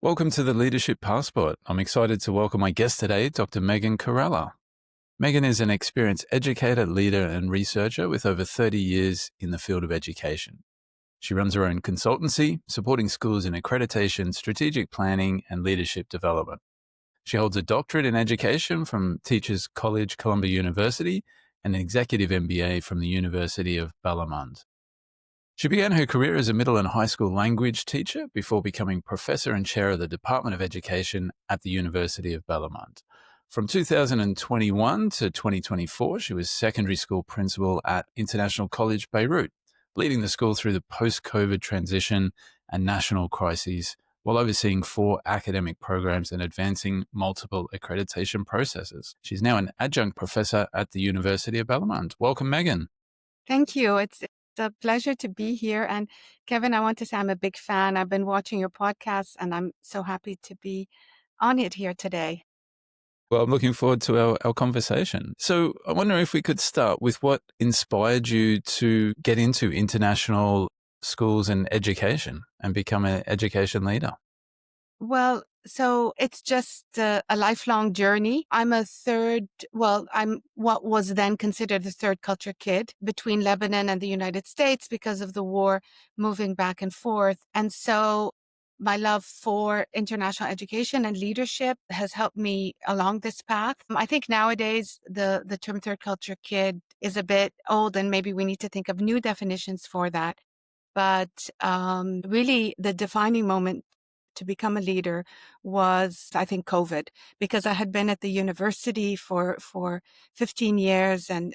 Welcome to the Leadership Passport. I'm excited to welcome my guest today, Dr. Megan Corella. Megan is an experienced educator, leader, and researcher with over 30 years in the field of education. She runs her own consultancy, supporting schools in accreditation, strategic planning, and leadership development. She holds a doctorate in education from Teachers College, Columbia University, and an Executive MBA from the University of Balamand. She began her career as a middle and high school language teacher before becoming professor and chair of the Department of Education at the University of Balamand. From 2021 to 2024, she was secondary school principal at International College Beirut, leading the school through the post-COVID transition and national crises while overseeing 4 academic programs and advancing multiple accreditation processes. She's now an adjunct professor at the University of Balamand. Welcome, Megan. Thank you. It's a pleasure to be here. And Kevin, I want to say I'm a big fan. I've been watching your podcast and I'm so happy to be on it here today. Well, I'm looking forward to our conversation. So I wonder if we could start with what inspired you to get into international schools and education and become an education leader. Well, so it's just a lifelong journey. I'm what was then considered a third culture kid between Lebanon and the United States because of the war, moving back and forth. And so my love for international education and leadership has helped me along this path. I think nowadays the term third culture kid is a bit old and maybe we need to think of new definitions for that. But really, the defining moment to become a leader was, I think, COVID, because I had been at the university for 15 years and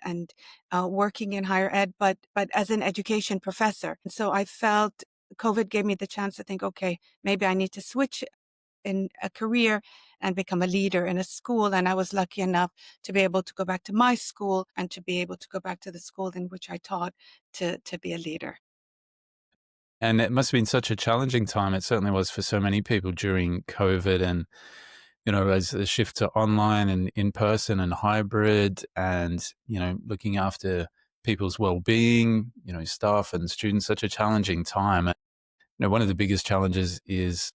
working in higher ed, but as an education professor. So I felt COVID gave me the chance to think, okay, maybe I need to switch in a career and become a leader in a school. And I was lucky enough to be able to go back to my school and to be able to go back to the school in which I taught to be a leader. And it must have been such a challenging time. It certainly was for so many people during COVID and, as the shift to online and in person and hybrid and, looking after people's well-being, staff and students, such a challenging time. One of the biggest challenges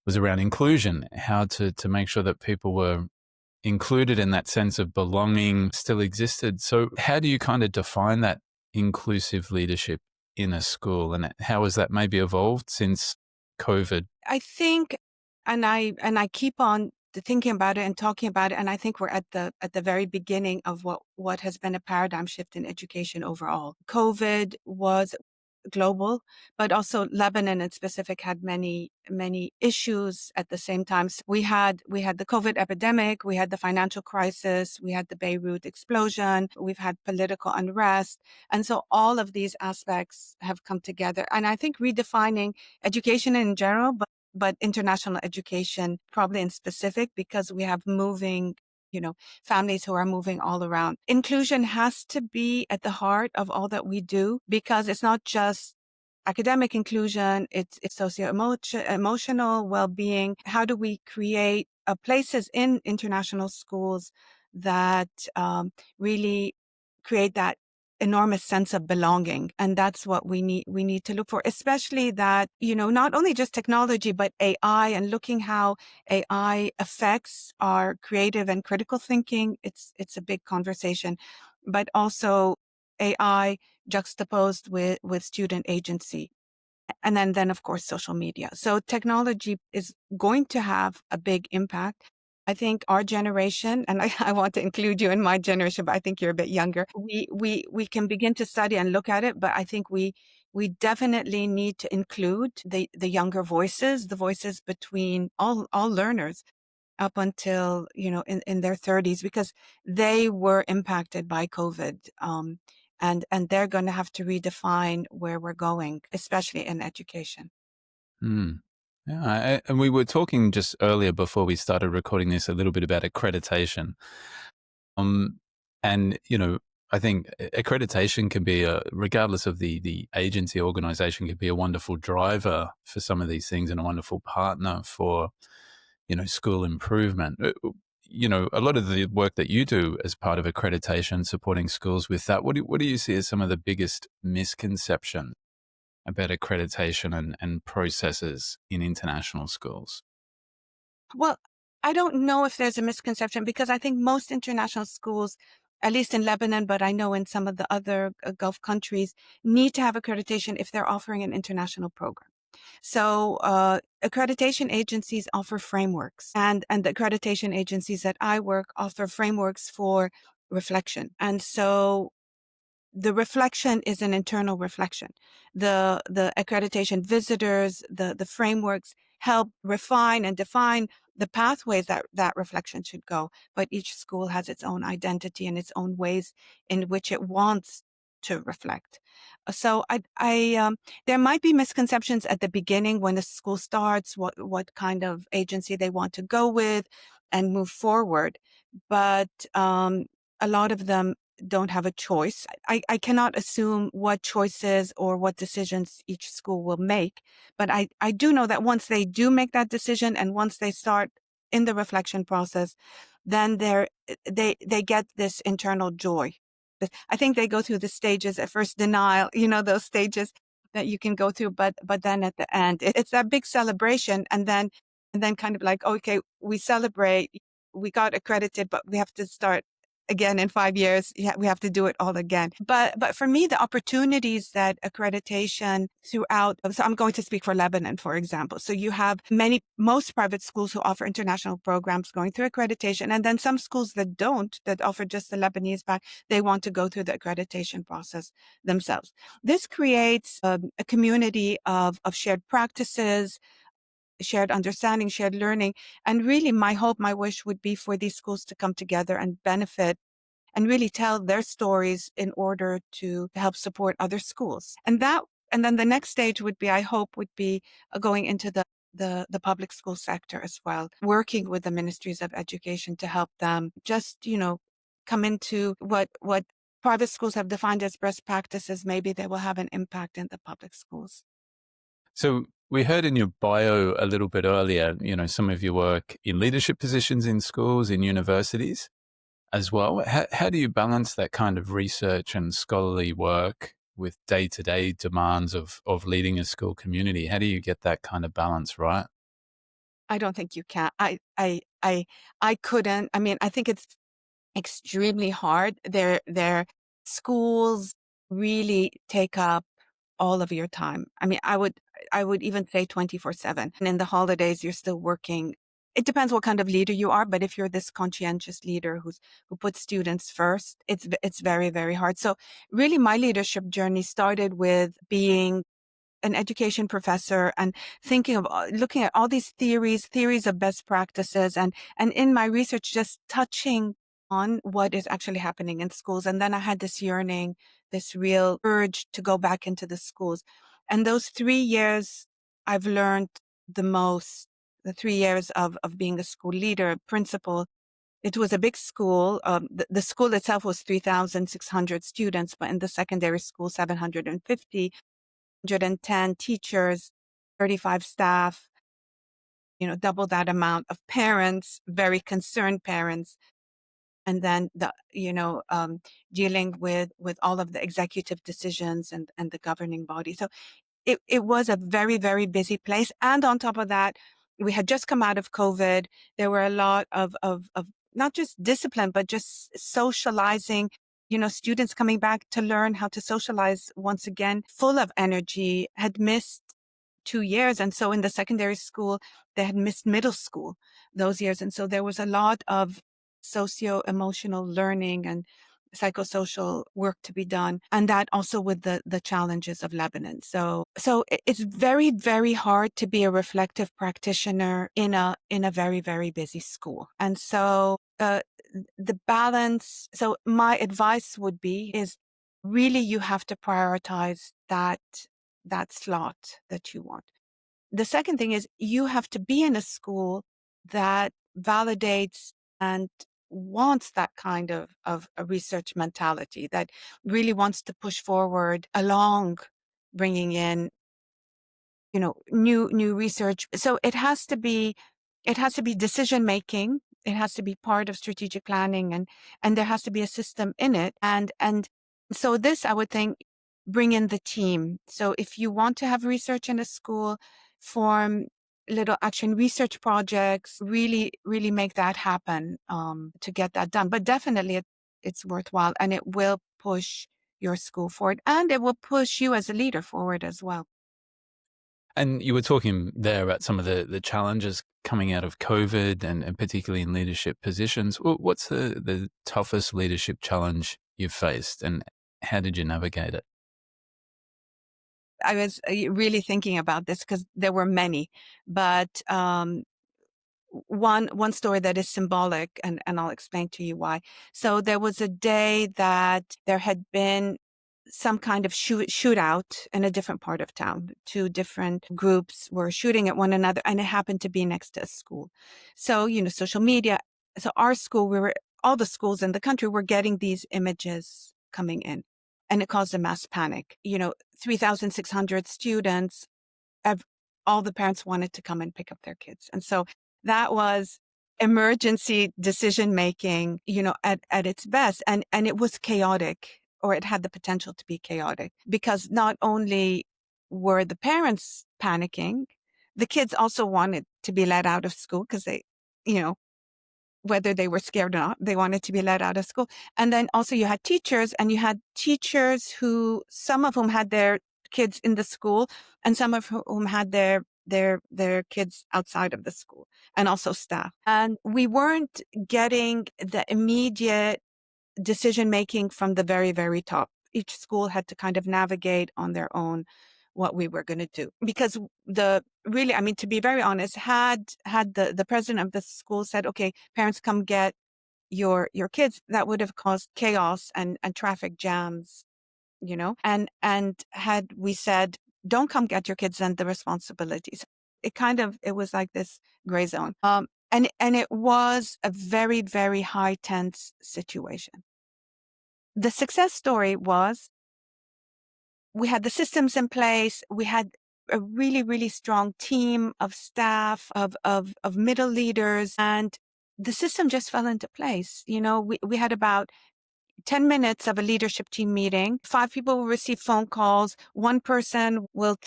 was around inclusion, how to make sure that people were included in that sense of belonging still existed. So how do you kind of define that inclusive leadership in a school, and how has that maybe evolved since COVID? I think, and I keep on thinking about it and talking about it, and I think we're at the very beginning of what has been a paradigm shift in education overall. COVID was global, but also Lebanon in specific had many issues at the same time. So we had the COVID epidemic, we had the financial crisis, we had the Beirut explosion, we've had political unrest, and so all of these aspects have come together. And I think redefining education in general, but international education probably in specific, because we have moving families who are moving all around. Inclusion has to be at the heart of all that we do, because it's not just academic inclusion, it's emotional well-being. How do we create places in international schools that really create that enormous sense of belonging? And that's what we need to look for, especially that, not only just technology, but AI, and looking how AI affects our creative and critical thinking. It's a big conversation, but also AI juxtaposed with student agency. And then of course, social media. So technology is going to have a big impact. I think our generation, and I want to include you in my generation, but I think you're a bit younger. We can begin to study and look at it, but I think we definitely need to include the younger voices, the voices between all learners up until, in their 30s, because they were impacted by COVID. And they're going to have to redefine where we're going, especially in education. Mm. Yeah, and we were talking just earlier before we started recording this a little bit about accreditation. And, I think accreditation can be regardless of the agency organization, can be a wonderful driver for some of these things and a wonderful partner for, school improvement. A lot of the work that you do as part of accreditation, supporting schools with that, what do you see as some of the biggest misconceptions about accreditation and processes in international schools? Well, I don't know if there's a misconception because I think most international schools, at least in Lebanon, but I know in some of the other Gulf countries, need to have accreditation if they're offering an international program. So accreditation agencies offer frameworks, and the accreditation agencies that I work offer frameworks for reflection. And so the reflection is an internal reflection. The accreditation visitors, the frameworks help refine and define the pathways that reflection should go. But each school has its own identity and its own ways in which it wants to reflect. So there might be misconceptions at the beginning when the school starts, what kind of agency they want to go with and move forward. But a lot of them don't have a choice. I cannot assume what choices or what decisions each school will make, but I do know that once they do make that decision and once they start in the reflection process, then they get this internal joy. I think they go through the stages at first denial, those stages that you can go through, but then at the end, it's that big celebration, and then kind of like, okay, we celebrate, we got accredited, but we have to start again in 5 years. Yeah, we have to do it all again. But for me, the opportunities that accreditation throughout, so I'm going to speak for Lebanon, for example. So you have most private schools who offer international programs going through accreditation, and then some schools that don't, that offer just the Lebanese back, they want to go through the accreditation process themselves. This creates a community of shared practices, shared understanding, shared learning. And really, my hope, my wish would be for these schools to come together and benefit and really tell their stories in order to help support other schools. And then the next stage would be, I hope, would be going into the public school sector as well, working with the ministries of education to help them just, come into what private schools have defined as best practices. Maybe they will have an impact in the public schools. So we heard in your bio a little bit earlier, some of your work in leadership positions in schools, in universities as well. How do you balance that kind of research and scholarly work with day-to-day demands of leading a school community? How do you get that kind of balance right? I don't think you can. I couldn't. I mean, I think it's extremely hard. Their schools really take up all of your time. I mean, I would even say 24/7. And in the holidays, you're still working. It depends what kind of leader you are, but if you're this conscientious leader who puts students first, it's very, very hard. So really, my leadership journey started with being an education professor and thinking of looking at all these theories of best practices, and in my research just touching on what is actually happening in schools. And then I had this yearning, this real urge to go back into the schools. And those 3 years I've learned the most. The 3 years of being a school leader, principal. It was a big school. The school itself was 3,600 students, but in the secondary school, 750, 110 teachers, 35 staff, double that amount of parents, very concerned parents. And then dealing with all of the executive decisions and the governing body. So it was a very, very busy place. And on top of that, we had just come out of COVID. There were a lot of not just discipline, but just socializing, students coming back to learn how to socialize once again, full of energy, had missed 2 years. And so in the secondary school, they had missed middle school those years. And so there was a lot of socio-emotional learning and psychosocial work to be done, and that also with the challenges of Lebanon. So it's very, very hard to be a reflective practitioner in a very, very busy school. And so the balance. So my advice would be is really you have to prioritize that slot that you want. The second thing is you have to be in a school that validates and wants that kind of a research mentality, that really wants to push forward along bringing in, new research. So it has to be decision making. It has to be part of strategic planning, and there has to be a system in it. And so this, I would think, bring in the team. So if you want to have research in a school, form little action research projects, really make that happen, to get that done. But definitely it's worthwhile, and it will push your school forward, and it will push you as a leader forward as well. And you were talking there about some of the challenges coming out of COVID and particularly in leadership positions. What's the toughest leadership challenge you've faced and how did you navigate it? I was really thinking about this because there were many, but one story that is symbolic, and I'll explain to you why. So there was a day that there had been some kind of shootout in a different part of town. Two different groups were shooting at one another, and it happened to be next to a school. So, social media. So our school, all the schools in the country were getting these images coming in, and it caused a mass panic. 3,600 students, ev- all the parents wanted to come and pick up their kids. And so that was emergency decision making, at its best. And it was chaotic, or it had the potential to be chaotic, because not only were the parents panicking, the kids also wanted to be let out of school because you know, whether they were scared or not, they wanted to be let out of school. And then also you had teachers, and you had teachers who, some of whom had their kids in the school, and some of whom had their kids outside of the school, and also staff. And we weren't getting the immediate decision making from the very, very top. Each school had to kind of navigate on their own what we were going to do, because to be very honest, had the president of the school said, okay, parents, come get your kids, that would have caused chaos and traffic jams, and had we said, don't come get your kids, then the responsibilities, it was like this gray zone. And it was a very, very high tense situation. The success story was, we had the systems in place. We had a really, really strong team of staff, of middle leaders, and the system just fell into place. We had about 10 minutes of a leadership team meeting. 5 people will receive phone calls. One person will,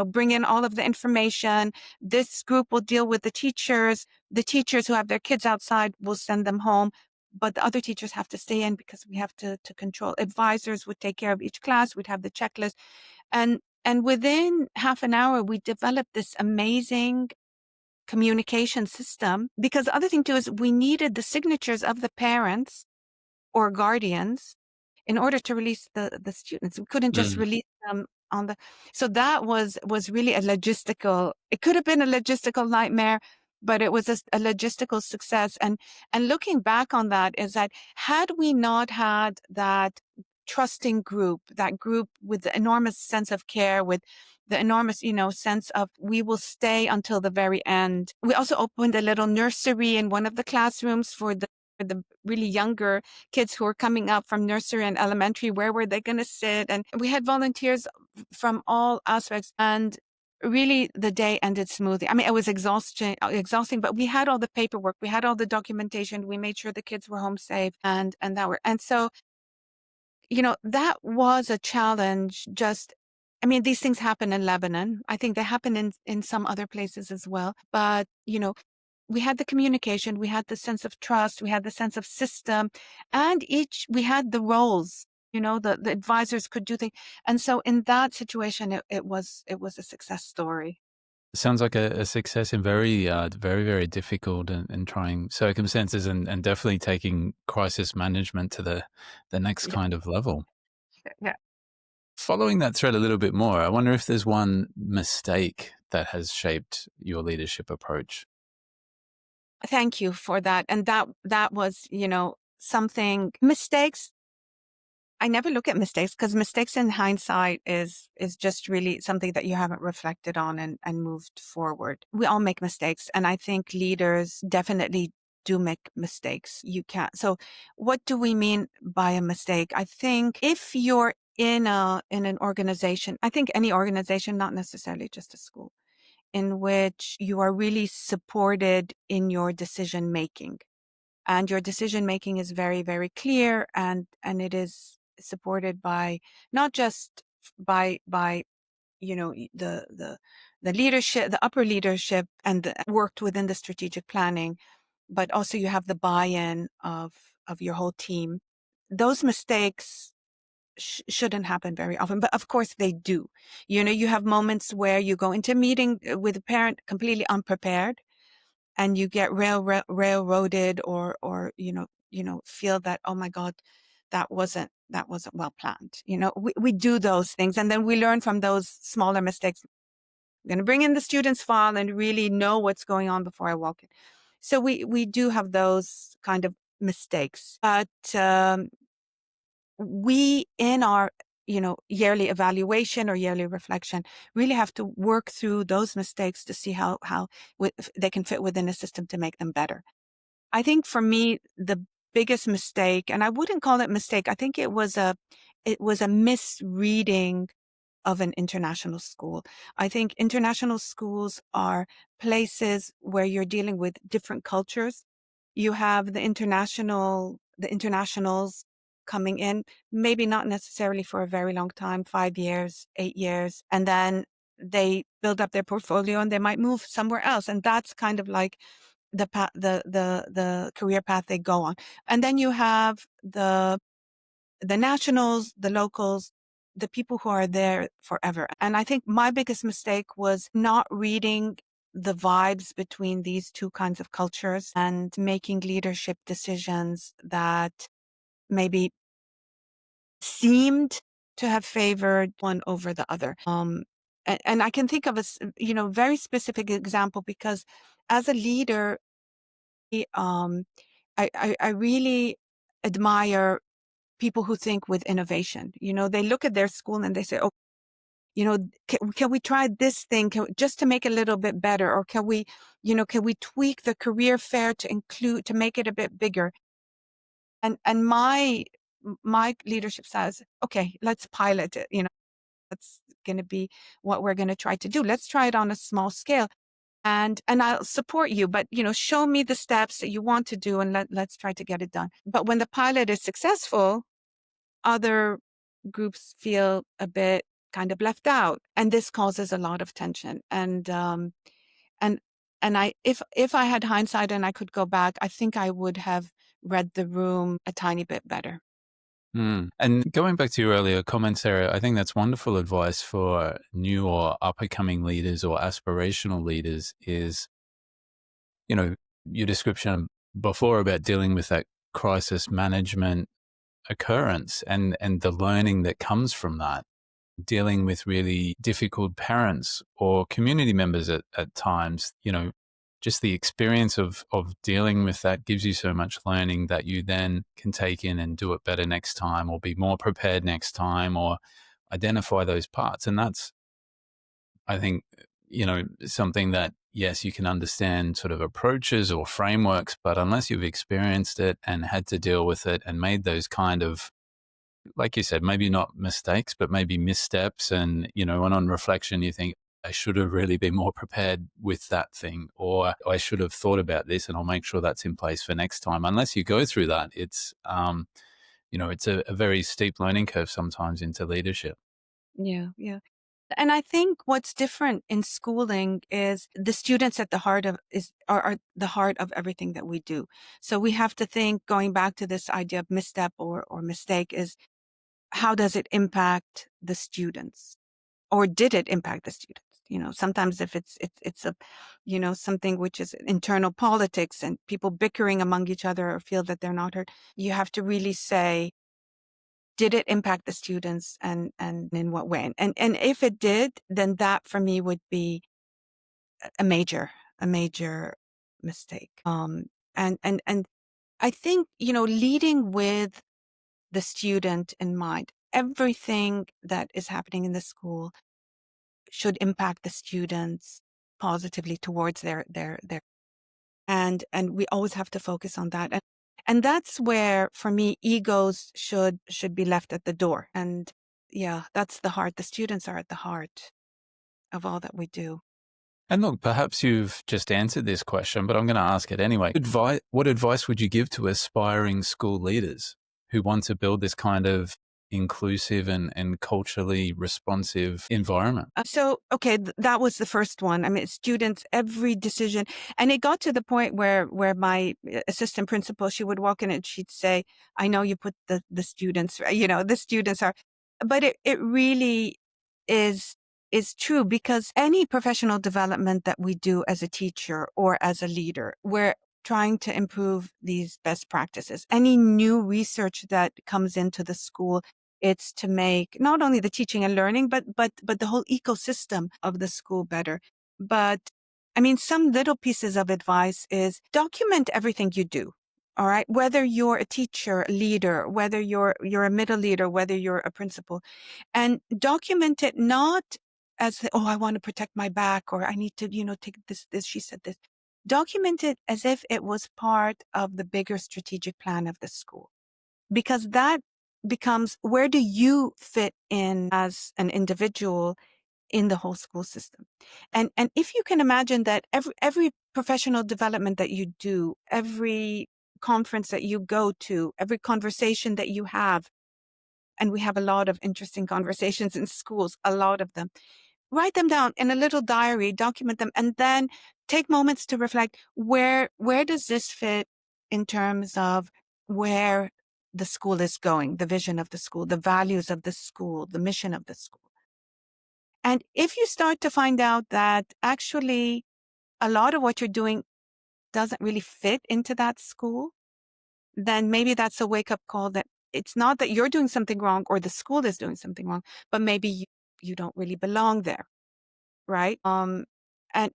bring in all of the information. This group will deal with the teachers. The teachers who have their kids outside will send them home. But the other teachers have to stay in because we have to control. Advisors would take care of each class. We'd have the checklist. And within half an hour, we developed this amazing communication system, because the other thing too is we needed the signatures of the parents or guardians in order to release the students. We couldn't just Mm. release them on the. So that was really it could have been a logistical nightmare, but it was a logistical success. And looking back on that, is that had we not had that trusting group, that group with the enormous sense of care, with the enormous, sense of, we will stay until the very end. We also opened a little nursery in one of the classrooms for the really younger kids who were coming up from nursery and elementary. Where were they going to sit? And we had volunteers from all aspects. And really, the day ended smoothly. I mean, it was exhausting, but we had all the paperwork, we had all the documentation, we made sure the kids were home safe, and so, that was a challenge. These things happen in Lebanon. I think they happen in some other places as well. But, we had the communication, we had the sense of trust, we had the sense of system, and we had the roles, the advisors could do things. And so in that situation, it was a success story. Sounds like a success in very, very, very difficult and trying circumstances and definitely taking crisis management to the next Yeah. kind of level. Yeah. Following that thread a little bit more, I wonder if there's one mistake that has shaped your leadership approach. Thank you for that. And that was, something. Mistakes, I never look at mistakes, because mistakes in hindsight is just really something that you haven't reflected on and moved forward. We all make mistakes, and I think leaders definitely do make mistakes. You can't. So what do we mean by a mistake? I think if you're in an organization, I think any organization, not necessarily just a school, in which you are really supported in your decision making, and your decision making is very, very clear, and it is supported by, not just by the leadership, the upper leadership, and worked within the strategic planning, but also you have the buy-in of your whole team. Those mistakes shouldn't happen very often, but of course they do. You have moments where you go into a meeting with a parent completely unprepared, and you get railroaded, or feel that, oh my God, that wasn't well planned. We do those things, and then we learn from those smaller mistakes. I'm going to bring in the student's file and really know what's going on before I walk in. So we do have those kind of mistakes, but we, in our yearly evaluation or yearly reflection, really have to work through those mistakes to see how they can fit within a system to make them better. I think for me, the biggest mistake, and I wouldn't call it mistake, I think it was a misreading of an international school. I think international schools are places where you're dealing with different cultures. You have the internationals coming in, maybe not necessarily for a very long time, 5 years, 8 years, and then they build up their portfolio and they might move somewhere else. And that's kind of like the career path they go on. And then you have the nationals, the locals, the people who are there forever. And I think my biggest mistake was not reading the vibes between these two kinds of cultures and making leadership decisions that maybe seemed to have favored one over the other. And I can think of a very specific example, because as a leader, um, I really admire people who think with innovation. They look at their school and they say, oh, can we try this thing just to make it a little bit better? Or can we tweak the career fair to make it a bit bigger? And my leadership says, okay, let's pilot it. That's going to be what we're going to try to do. Let's try it on a small scale. And I'll support you, but show me the steps that you want to do, and let's try to get it done. But when the pilot is successful, other groups feel a bit kind of left out, and this causes a lot of tension. And if I had hindsight and I could go back, I think I would have read the room a tiny bit better. And going back to your earlier comments, Sarah, I think that's wonderful advice for new or up-and-coming leaders or aspirational leaders is, your description before about dealing with that crisis management occurrence and the learning that comes from that, dealing with really difficult parents or community members at times, just the experience of dealing with that gives you so much learning that you then can take in and do it better next time, or be more prepared next time, or identify those parts. And that's, I think, something that, yes, you can understand sort of approaches or frameworks, but unless you've experienced it and had to deal with it and made those kind of, like you said, maybe not mistakes, but maybe missteps. And, and on reflection, you think, I should have really been more prepared with that thing, or I should have thought about this and I'll make sure that's in place for next time. Unless you go through that, it's, it's a very steep learning curve sometimes into leadership. Yeah, yeah. And I think what's different in schooling is the students at the heart of are the heart of everything that we do. So we have to think, going back to this idea of misstep or mistake, is how does it impact the students? Or did it impact the students? Sometimes if it's a, something which is internal politics and people bickering among each other or feel that they're not heard, you have to really say, did it impact the students, and in what way? And if it did, then that for me would be a major mistake. And I think, leading with the student in mind, everything that is happening in the school should impact the students positively towards their and we always have to focus on that. And that's where, for me, egos should be left at the door. And yeah, that's the heart. The students are at the heart of all that we do. And look, perhaps you've just answered this question, but I'm going to ask it anyway. What advice would you give to aspiring school leaders who want to build this kind of inclusive and culturally responsive environment? Okay, that was the first one. I mean, students, every decision, and it got to the point where my assistant principal, she would walk in and she'd say, "I know you put the students, the students are," but it really is is true because any professional development that we do as a teacher or as a leader, we're trying to improve these best practices. Any new research that comes into the school, it's to make not only the teaching and learning, but the whole ecosystem of the school better. But I mean, some little pieces of advice is document everything you do. All right. Whether you're a teacher, leader, whether you're a middle leader, whether you're a principal, and document it not as, oh, I want to protect my back, or I need to, take this, she said this. Document it as if it was part of the bigger strategic plan of the school, because that becomes, where do you fit in as an individual in the whole school system? And if you can imagine that every professional development that you do, every conference that you go to, every conversation that you have, and we have a lot of interesting conversations in schools, a lot of them. Write them down in a little diary, document them, and then take moments to reflect, where does this fit in terms of where the school is going, the vision of the school, the values of the school, the mission of the school. And if you start to find out that actually a lot of what you're doing doesn't really fit into that school, then maybe that's a wake-up call that it's not that you're doing something wrong or the school is doing something wrong, but maybe you don't really belong there, right? And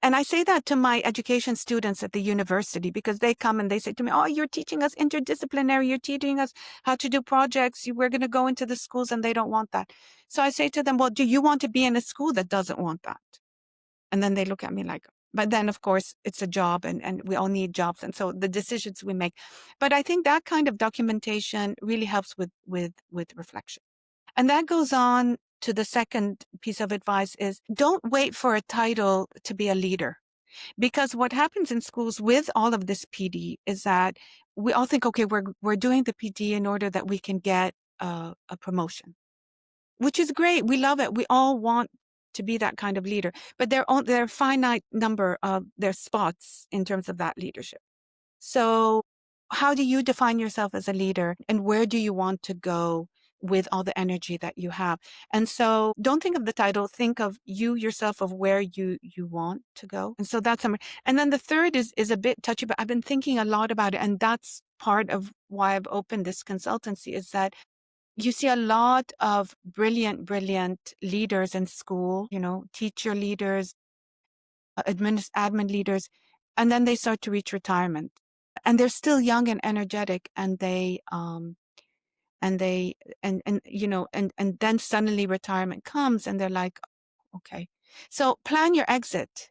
I say that to my education students at the university, because they come and they say to me, "Oh, you're teaching us interdisciplinary, you're teaching us how to do projects, we're going to go into the schools," and they don't want that. So I say to them, "Well, do you want to be in a school that doesn't want that?" And then they look at me like, but then of course it's a job, and we all need jobs. And so the decisions we make. But I think that kind of documentation really helps with reflection. And that goes on to the second piece of advice is, don't wait for a title to be a leader. Because what happens in schools with all of this PD is that we all think, okay, we're doing the PD in order that we can get a promotion, which is great. We love it. We all want to be that kind of leader, but there are a finite number of their spots in terms of that leadership. So how do you define yourself as a leader, and where do you want to go with all the energy that you have? And so don't think of the title, think of you yourself, of where you want to go. And so that's something. And then the third is a bit touchy, but I've been thinking a lot about it. And that's part of why I've opened this consultancy, is that you see a lot of brilliant leaders in school, teacher leaders, admin leaders, and then they start to reach retirement, and they're still young and energetic, and they and then suddenly retirement comes, and they're like, okay. So plan your exit.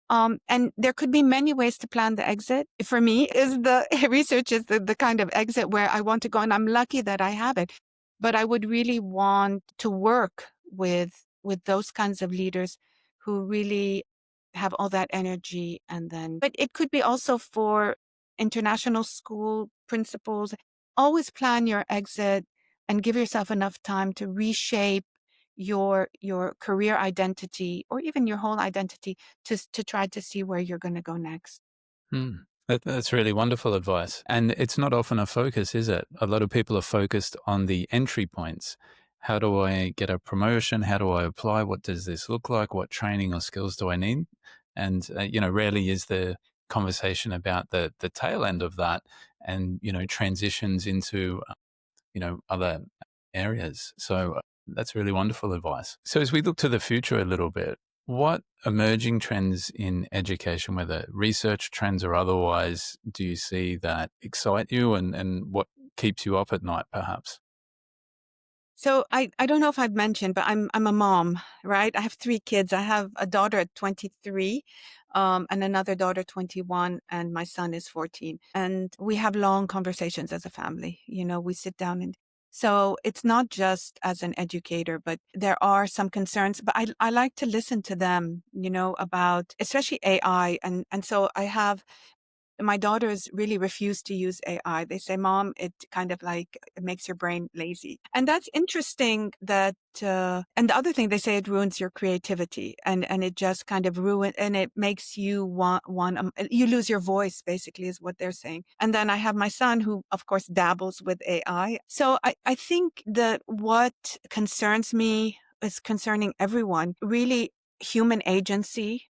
And there could be many ways to plan the exit. For me, is the research is the kind of exit where I want to go, and I'm lucky that I have it. But I would really want to work with those kinds of leaders who really have all that energy. And then, but it could be also for international school principals. Always plan your exit and give yourself enough time to reshape your career identity, or even your whole identity, to try to see where you're going to go next. Hmm. That's really wonderful advice. And it's not often a focus, is it? A lot of people are focused on the entry points. How do I get a promotion? How do I apply? What does this look like? What training or skills do I need? And, rarely is the conversation about the tail end of that, and, transitions into, other areas. So that's really wonderful advice. So as we look to the future a little bit, what emerging trends in education, whether research trends or otherwise, do you see that excite you, and what keeps you up at night, perhaps? So I don't know if I've mentioned, but I'm a mom, right? I have three kids. I have a daughter at 23, and another daughter 21, and my son is 14. And we have long conversations as a family. We sit down, and so it's not just as an educator, but there are some concerns. But I like to listen to them, about especially AI, and so I have my daughters really refuse to use AI. They say, Mom, it kind of like it makes your brain lazy. And that's interesting that, and the other thing they say, it ruins your creativity and it just kind of and it makes you you lose your voice, basically, is what they're saying. And then I have my son who, of course, dabbles with AI. So I think that what concerns me is concerning everyone, really human agency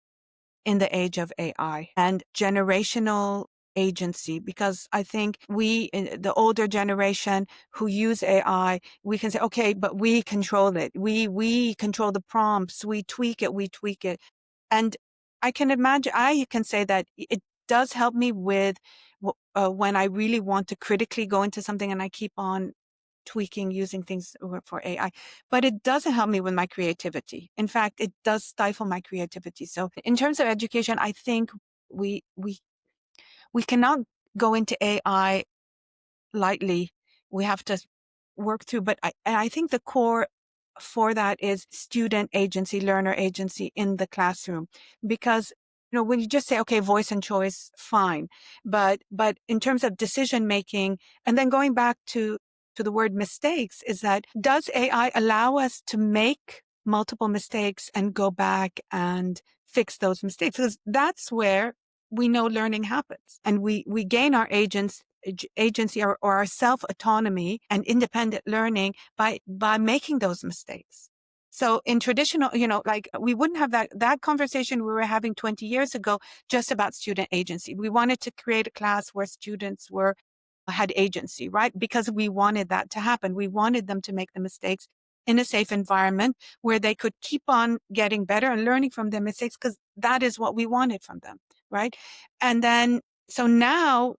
in the age of AI and generational agency, because I think the older generation who use AI, we can say, okay, but we control it. We control the prompts. We tweak it. And I can say that it does help me with when I really want to critically go into something and I keep on tweaking, using things for AI, but it doesn't help me with my creativity. In fact, it does stifle my creativity. So in terms of education, I think we, we, we cannot go into AI lightly. We have to work through, and I think the core for that is student agency, learner agency in the classroom, because when you just say, okay, voice and choice, fine, but in terms of decision making, and then going back to the word mistakes, is that does AI allow us to make multiple mistakes and go back and fix those mistakes? Because that's where we know learning happens, and we gain our agency or our self-autonomy and independent learning by making those mistakes. So in traditional, like we wouldn't have that conversation we were having 20 years ago just about student agency. We wanted to create a class where students had agency, right? Because we wanted that to happen. We wanted them to make the mistakes in a safe environment where they could keep on getting better and learning from their mistakes, because that is what we wanted from them, right? And then, so now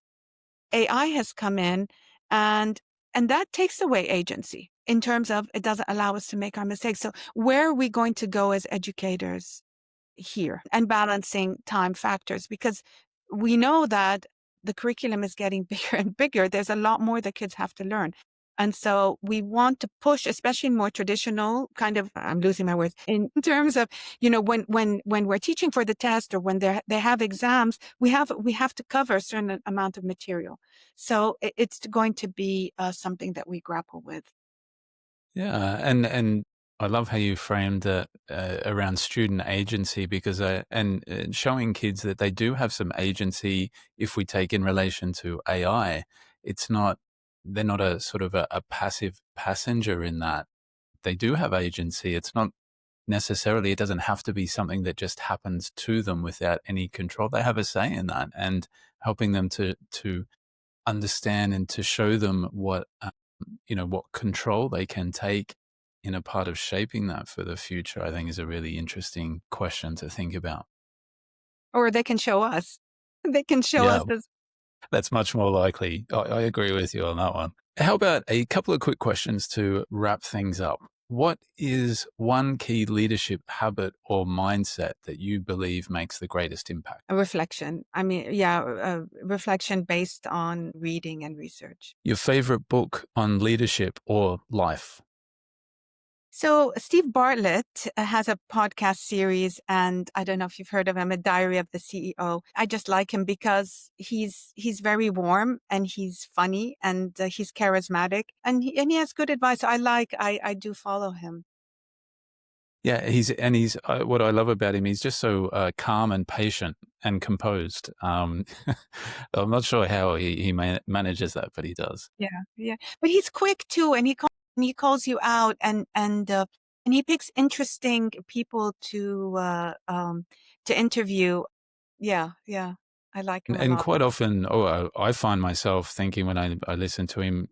AI has come in and that takes away agency in terms of it doesn't allow us to make our mistakes. So where are we going to go as educators here, and balancing time factors? Because we know that the curriculum is getting bigger and bigger. There's a lot more that kids have to learn. And so we want to push, especially in more traditional kind of, I'm losing my words, in terms of, when we're teaching for the test or when they have exams, we have to cover a certain amount of material. So it's going to be something that we grapple with. Yeah, and I love how you framed it around student agency, because showing kids that they do have some agency. If we take in relation to AI, they're not a sort of a passive passenger in that. They do have agency. It's not necessarily, it doesn't have to be something that just happens to them without any control. They have a say in that, and helping them to understand and to show them what control they can take in a part of shaping that for the future, I think is a really interesting question to think about. Or they can show us. They can show Yeah, us as. that's much more likely. I agree with you on that one. How about a couple of quick questions to wrap things up? What is one key leadership habit or mindset that you believe makes the greatest impact? A reflection. I mean, yeah, a reflection based on reading and research. Your favorite book on leadership or life? So Steve Bartlett has a podcast series, and I don't know if you've heard of him, A Diary of the CEO. I just like him because he's very warm and he's funny and he's charismatic and he has good advice. I do follow him. Yeah, he's what I love about him, he's just so calm and patient and composed. I'm not sure how he manages that, but he does. Yeah, yeah. But he's quick too, and he calls you out, and he picks interesting people to interview. Yeah, yeah. I like him a And lot. quite often, I find myself thinking when I listen to him,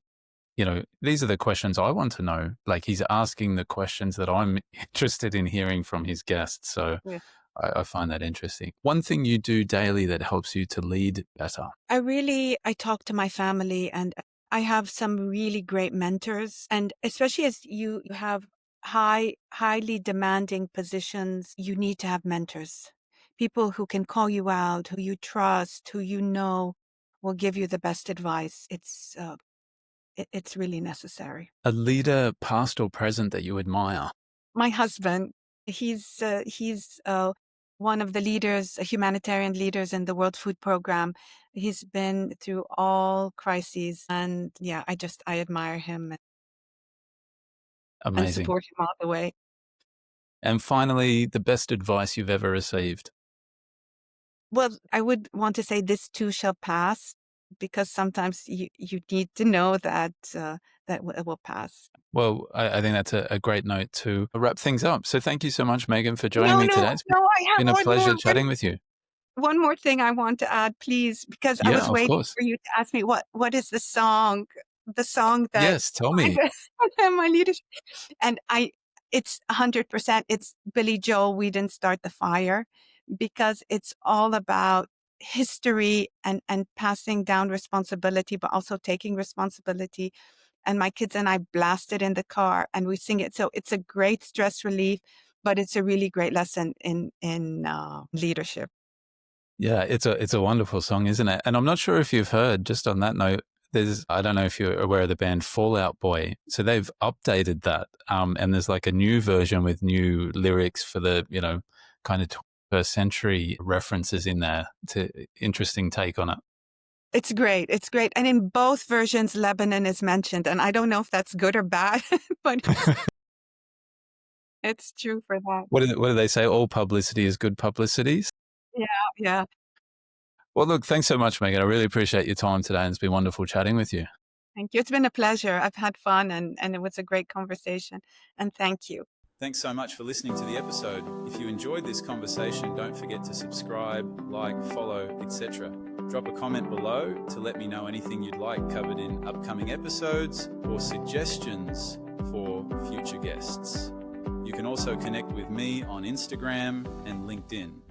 these are the questions I want to know. Like, he's asking the questions that I'm interested in hearing from his guests. So Yeah. I find that interesting. One thing you do daily that helps you to lead better. I talk to my family, and I have some really great mentors, and especially as you have highly demanding positions, you need to have mentors. People who can call you out, who you trust, who will give you the best advice. It's really necessary. A leader, past or present, that you admire. My husband, he's one of the leaders, humanitarian leaders in the World Food Program. He's been through all crises, and yeah, I admire him and Amazing. support him all the way. And finally, the best advice you've ever received. Well, I would want to say this too shall pass, because sometimes you need to know that it will pass. Well, I think that's a great note to wrap things up. So thank you so much, Megan, for joining No, me no, today. It's no. I have been a pleasure chatting with you. one more thing I want to add, please, because I Yeah, was of waiting course. for you to ask me what is the song that Yes, tell me. my leadership, and it's 100%. It's Billy Joel. We didn't start the fire, because it's all about history and passing down responsibility, but also taking responsibility. And my kids and I blast it in the car and we sing it. So it's a great stress relief, but it's a really great lesson in leadership. Yeah, it's a wonderful song, isn't it? And I'm not sure if you've heard, just on that note, I don't know if you're aware of the band Fall Out Boy. So they've updated that. And there's like a new version with new lyrics for the, kind of 21st century references in there. It's an interesting take on it. It's great. It's great. And in both versions, Lebanon is mentioned. And I don't know if that's good or bad, but it's true for that. What do they say? All publicity is good publicity. Yeah, yeah. Well, look, thanks so much, Megan. I really appreciate your time today, and it's been wonderful chatting with you. Thank you. It's been a pleasure. I've had fun and it was a great conversation. And thank you. Thanks so much for listening to the episode. If you enjoyed this conversation, don't forget to subscribe, like, follow, etc. Drop a comment below to let me know anything you'd like covered in upcoming episodes or suggestions for future guests. You can also connect with me on Instagram and LinkedIn.